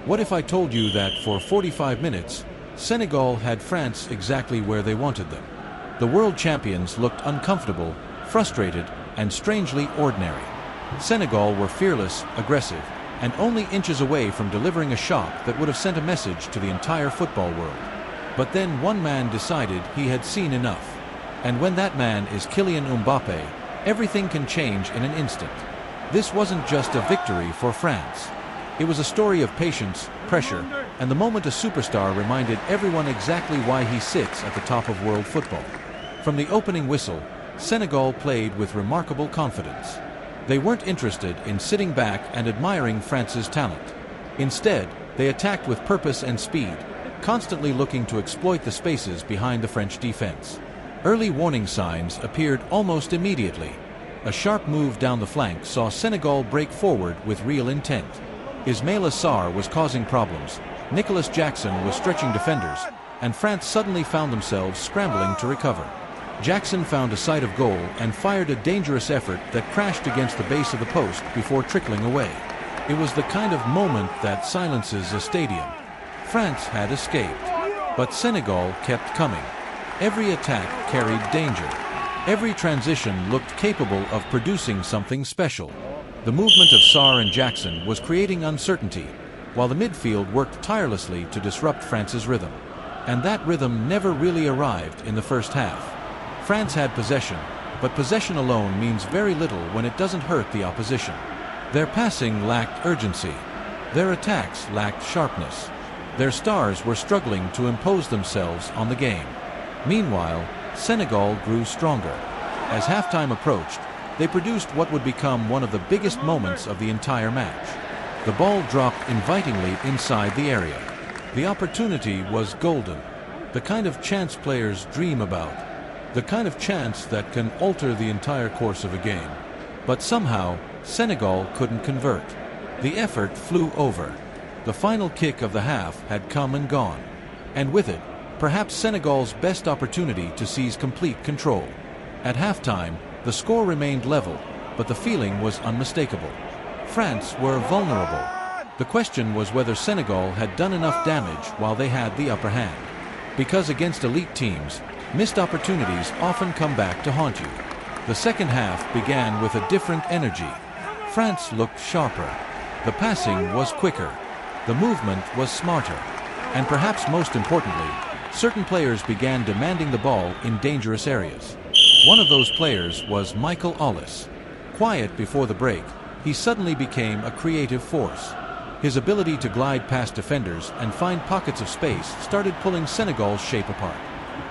What if I told you that for 45 minutes, Senegal had France exactly where they wanted them? The world champions looked uncomfortable, frustrated, and strangely ordinary. Senegal were fearless, aggressive, and only inches away from delivering a shock that would have sent a message to the entire football world. But then one man decided he had seen enough. And when that man is Kylian Mbappé, everything can change in an instant. This wasn't just a victory for France. It was a story of patience, pressure, and the moment a superstar reminded everyone exactly why he sits at the top of world football. From the opening whistle, Senegal played with remarkable confidence. They weren't interested in sitting back and admiring France's talent. Instead, they attacked with purpose and speed, constantly looking to exploit the spaces behind the French defense. Early warning signs appeared almost immediately. A sharp move down the flank saw Senegal break forward with real intent. Ismaïla Sarr was causing problems, Nicolas Jackson was stretching defenders, and France suddenly found themselves scrambling to recover. Jackson found a sight of goal and fired a dangerous effort that crashed against the base of the post before trickling away. It was the kind of moment that silences a stadium. France had escaped, but Senegal kept coming. Every attack carried danger. Every transition looked capable of producing something special. The movement of Sarr and Jackson was creating uncertainty, while the midfield worked tirelessly to disrupt France's rhythm. And that rhythm never really arrived in the first half. France had possession, but possession alone means very little when it doesn't hurt the opposition. Their passing lacked urgency. Their attacks lacked sharpness. Their stars were struggling to impose themselves on the game. Meanwhile, Senegal grew stronger. As halftime approached, they produced what would become one of the biggest moments of the entire match. The ball dropped invitingly inside the area. The opportunity was golden, the kind of chance players dream about. The kind of chance that can alter the entire course of a game. But somehow, Senegal couldn't convert. The effort flew over. The final kick of the half had come and gone. And with it, perhaps Senegal's best opportunity to seize complete control. At halftime, the score remained level, but the feeling was unmistakable. France were vulnerable. The question was whether Senegal had done enough damage while they had the upper hand. Because against elite teams, missed opportunities often come back to haunt you. The second half began with a different energy. France looked sharper. The passing was quicker. The movement was smarter. And perhaps most importantly, certain players began demanding the ball in dangerous areas. One of those players was Michael Ollis. Quiet before the break, he suddenly became a creative force. His ability to glide past defenders and find pockets of space started pulling Senegal's shape apart.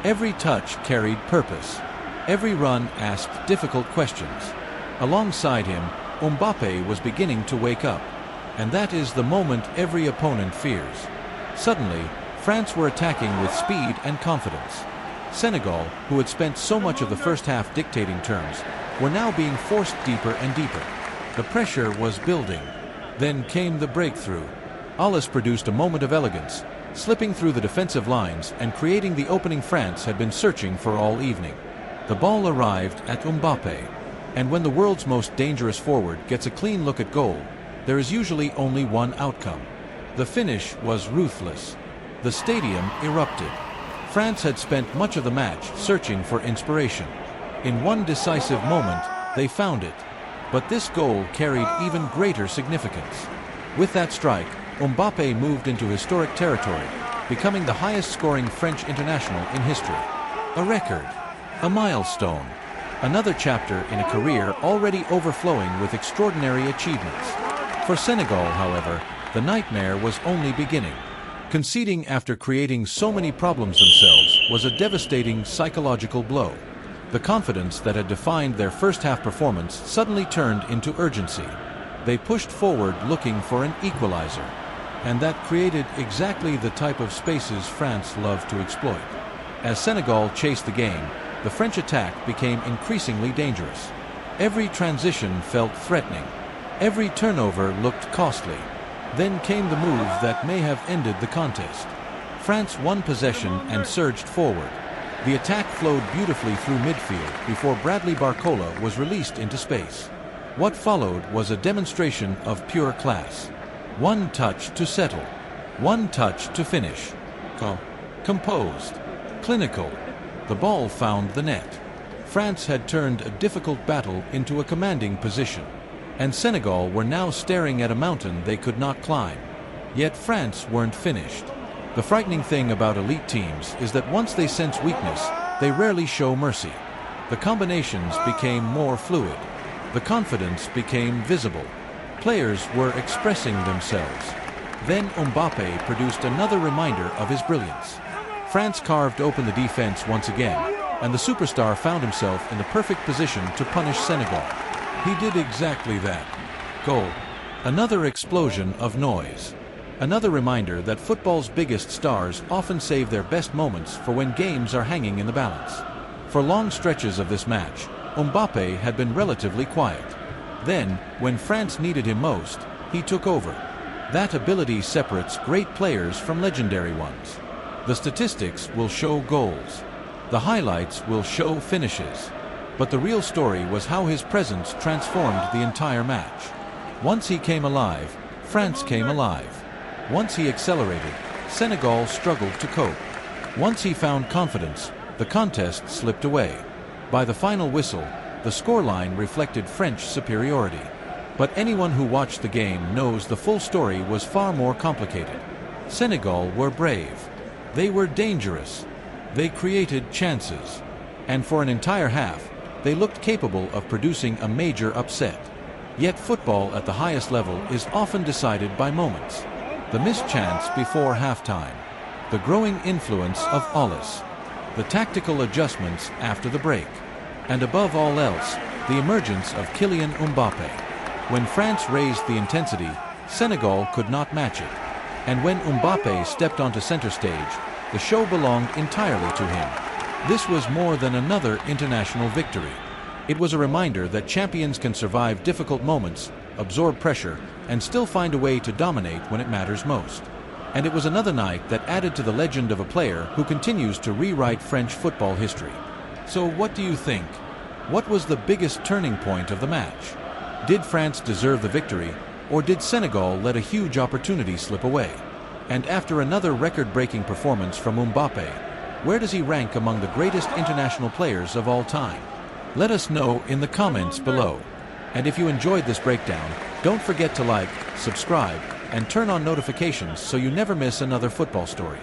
Every touch carried purpose. Every run asked difficult questions. Alongside him, Mbappé was beginning to wake up. And that is the moment every opponent fears. Suddenly, France were attacking with speed and confidence. Senegal, who had spent so much of the first half dictating terms, were now being forced deeper and deeper. The pressure was building. Then came the breakthrough. Ollis produced a moment of elegance, slipping through the defensive lines and creating the opening France had been searching for all evening. The ball arrived at Mbappé, and when the world's most dangerous forward gets a clean look at goal, there is usually only one outcome. The finish was ruthless. The stadium erupted. France had spent much of the match searching for inspiration. In one decisive moment, they found it. But this goal carried even greater significance. With that strike, Mbappé moved into historic territory, becoming the highest-scoring French international in history. A record, a milestone, another chapter in a career already overflowing with extraordinary achievements. For Senegal, however, the nightmare was only beginning. Conceding after creating so many problems themselves was a devastating psychological blow. The confidence that had defined their first-half performance suddenly turned into urgency. They pushed forward looking for an equalizer. And that created exactly the type of spaces France loved to exploit. As Senegal chased the game, the French attack became increasingly dangerous. Every transition felt threatening. Every turnover looked costly. Then came the move that may have ended the contest. France won possession and surged forward. The attack flowed beautifully through midfield before Bradley Barcola was released into space. What followed was a demonstration of pure class. One touch to settle. One touch to finish. Composed. Clinical. The ball found the net. France had turned a difficult battle into a commanding position, and Senegal were now staring at a mountain they could not climb. Yet France weren't finished. The frightening thing about elite teams is that once they sense weakness, they rarely show mercy. The combinations became more fluid. The confidence became visible. Players were expressing themselves. Then Mbappé produced another reminder of his brilliance. France carved open the defense once again, and the superstar found himself in the perfect position to punish Senegal. He did exactly that. Goal. Another explosion of noise. Another reminder that football's biggest stars often save their best moments for when games are hanging in the balance. For long stretches of this match, Mbappé had been relatively quiet. Then, when France needed him most, he took over. That ability separates great players from legendary ones. The statistics will show goals. The highlights will show finishes. But the real story was how his presence transformed the entire match. Once he came alive, France came alive. Once he accelerated, Senegal struggled to cope. Once he found confidence, the contest slipped away. By the final whistle, the scoreline reflected French superiority. But anyone who watched the game knows the full story was far more complicated. Senegal were brave. They were dangerous. They created chances. And for an entire half, they looked capable of producing a major upset. Yet football at the highest level is often decided by moments. The missed chance before halftime. The growing influence of Aulis. The tactical adjustments after the break. And above all else, the emergence of Kylian Mbappé. When France raised the intensity, Senegal could not match it. And when Mbappé stepped onto center stage, the show belonged entirely to him. This was more than another international victory. It was a reminder that champions can survive difficult moments, absorb pressure, and still find a way to dominate when it matters most. And it was another night that added to the legend of a player who continues to rewrite French football history. So what do you think? What was the biggest turning point of the match? Did France deserve the victory, or did Senegal let a huge opportunity slip away? And after another record-breaking performance from Mbappé, where does he rank among the greatest international players of all time? Let us know in the comments below. And if you enjoyed this breakdown, don't forget to like, subscribe, and turn on notifications so you never miss another football story.